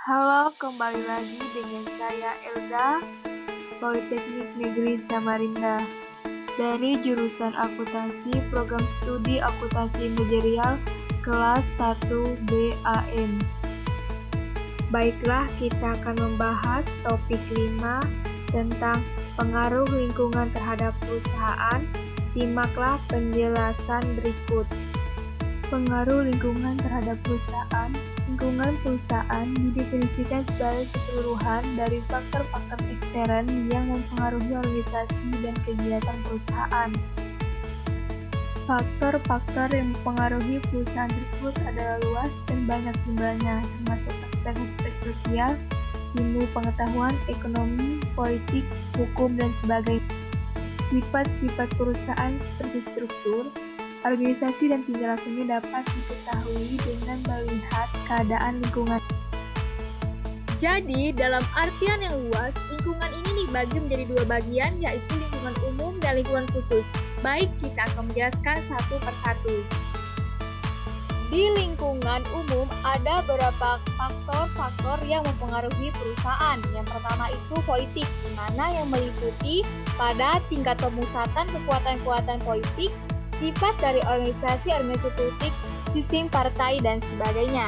Halo, kembali lagi dengan saya Elza, Politeknik Negeri Samarinda. Dari jurusan Akuntansi, Program Studi Akuntansi Manajerial, kelas 1 BAM. Baiklah, kita akan membahas topik 5 tentang pengaruh lingkungan terhadap perusahaan. Simaklah penjelasan berikut. Pengaruh lingkungan terhadap perusahaan. Lingkungan perusahaan didefinisikan sebagai keseluruhan dari faktor-faktor ekstern yang mempengaruhi organisasi dan kegiatan perusahaan. Faktor-faktor yang mempengaruhi perusahaan tersebut adalah luas dan banyak jumlahnya, termasuk aspek-aspek sosial, ilmu pengetahuan, ekonomi, politik, hukum, dan sebagainya. Sifat-sifat perusahaan seperti struktur, organisasi dan tingkah lakunya dapat diketahui dengan melihat keadaan lingkungan. Jadi, dalam artian yang luas, lingkungan ini dibagi menjadi dua bagian, yaitu lingkungan umum dan lingkungan khusus. Baik, kita akan menjelaskan satu persatu. Di lingkungan umum ada beberapa faktor-faktor yang mempengaruhi perusahaan. Yang pertama itu politik, di mana yang meliputi pada tingkat pemusatan kekuatan-kekuatan politik, sifat dari organisasi politik, sistem partai, dan sebagainya.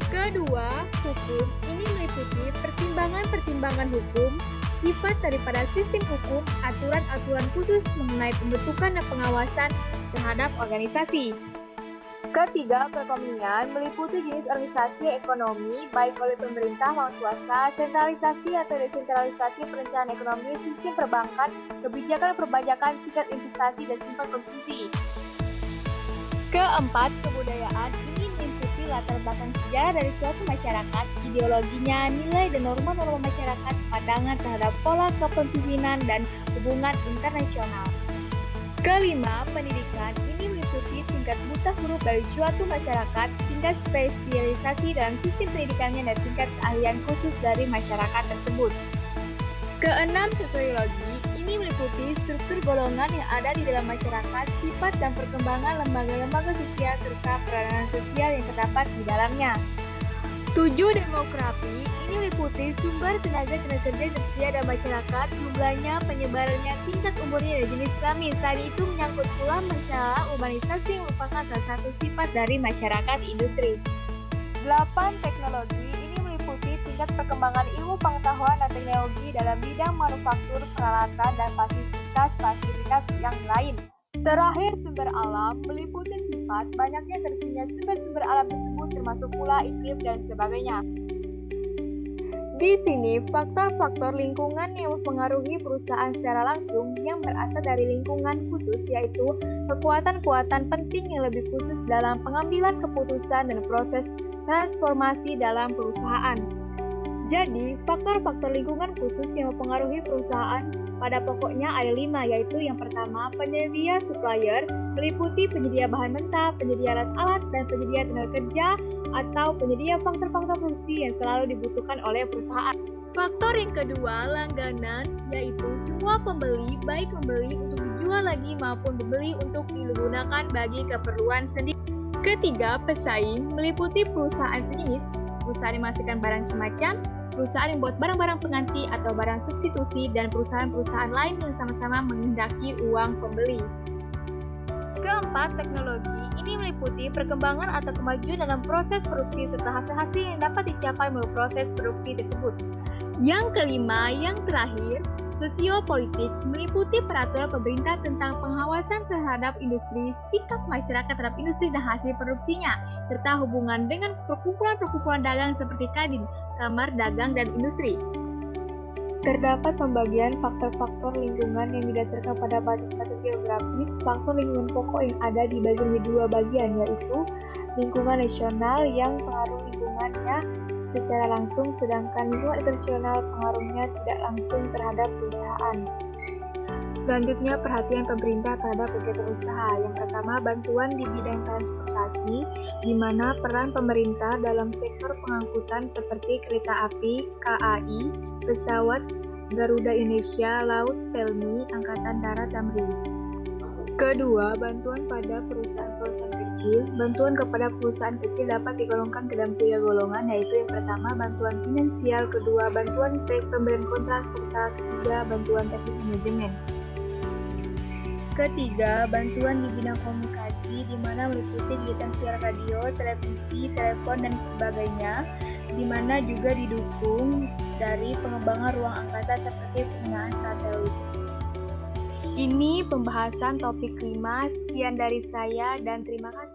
Kedua, hukum. Ini meliputi pertimbangan-pertimbangan hukum, sifat daripada sistem hukum, aturan-aturan khusus mengenai pembentukan dan pengawasan terhadap organisasi. Ketiga, perekonomian meliputi jenis organisasi ekonomi, baik oleh pemerintah maupun swasta, sentralisasi atau desentralisasi perencanaan ekonomi, sistem perbankan, kebijakan perpajakan, tingkat investasi, dan sifat konsumsi. Keempat, kebudayaan. Ini meliputi latar belakang sejarah dari suatu masyarakat, ideologinya, nilai dan norma-norma masyarakat, pandangan terhadap pola kepemimpinan, dan hubungan internasional. Kelima, pendidikan. Ini meliputi tingkat buta huruf dari suatu masyarakat, tingkat spesialisasi dalam sistem pendidikannya, dan tingkat keahlian khusus dari masyarakat tersebut. Keenam, sosiologi. Ini meliputi struktur golongan yang ada di dalam masyarakat, sifat dan perkembangan lembaga-lembaga sosial, serta peranan sosial yang terdapat di dalamnya. 7. Demografi. Ini meliputi sumber tenaga kerja yang tersedia dalam masyarakat, jumlahnya, penyebarannya, tingkat umurnya, dan jenis kelamin. Selain itu menyangkut pula masalah urbanisasi yang merupakan salah satu sifat dari masyarakat industri. 8. Teknologi. Ini meliputi tingkat perkembangan ilmu pengetahuan dan teknologi dalam bidang manufaktur, peralatan, dan fasilitas yang lain. Terakhir, sumber alam meliputi sifat banyaknya tersedianya sumber-sumber alam tersebut, termasuk pula iklim dan sebagainya. Di sini, faktor-faktor lingkungan yang mempengaruhi perusahaan secara langsung yang berasal dari lingkungan khusus, yaitu kekuatan-kekuatan penting yang lebih khusus dalam pengambilan keputusan dan proses transformasi dalam perusahaan. Jadi, faktor-faktor lingkungan khusus yang mempengaruhi perusahaan pada pokoknya ada 5, yaitu yang pertama, penyedia supplier, meliputi penyedia bahan mentah, penyedia alat-alat, dan penyedia tenaga kerja, atau penyedia faktor-faktor produksi yang selalu dibutuhkan oleh perusahaan. Faktor yang kedua, langganan, yaitu semua pembeli, baik membeli untuk dijual lagi maupun membeli untuk digunakan bagi keperluan sendiri. Ketiga, pesaing, meliputi perusahaan sejenis, perusahaan yang menghasilkan barang semacam, perusahaan yang membuat barang-barang pengganti atau barang substitusi, dan perusahaan-perusahaan lain yang sama-sama menghendaki uang pembeli. Keempat, teknologi. Ini meliputi perkembangan atau kemajuan dalam proses produksi serta hasil-hasil yang dapat dicapai melalui proses produksi tersebut. Yang kelima, yang terakhir, sosiopolitik, meliputi peraturan pemerintah tentang pengawasan terhadap industri, sikap masyarakat terhadap industri dan hasil produksinya, serta hubungan dengan perkumpulan-perkumpulan dagang seperti Kadin, Kamar Dagang dan Industri. Terdapat pembagian faktor-faktor lingkungan yang didasarkan pada batas-batas geografis. Faktor lingkungan pokok yang ada dibagi menjadi dua bagian, yaitu lingkungan nasional yang pengaruh lingkungannya secara langsung, sedangkan lingkungan internasional pengaruhnya tidak langsung terhadap perusahaan. Selanjutnya, perhatian pemerintah terhadap kegiatan usaha. Yang pertama, bantuan di bidang transportasi, di mana peran pemerintah dalam sektor pengangkutan seperti kereta api, KAI, pesawat Garuda Indonesia, Laut Pelni, Angkatan Darat, dan Marine. Kedua, bantuan pada perusahaan-perusahaan kecil. Bantuan kepada perusahaan kecil dapat digolongkan ke dalam 3 golongan, yaitu yang pertama, bantuan finansial, kedua, bantuan pemberian kontrak, serta ketiga, bantuan teknik manajemen. Ketiga, bantuan di bidang komunikasi, di mana meliputi kegiatan siar radio, televisi, telepon, dan sebagainya, di mana juga didukung dari pengembangan ruang angkasa seperti penggunaan satelit. Ini pembahasan topik 5, sekian dari saya dan terima kasih.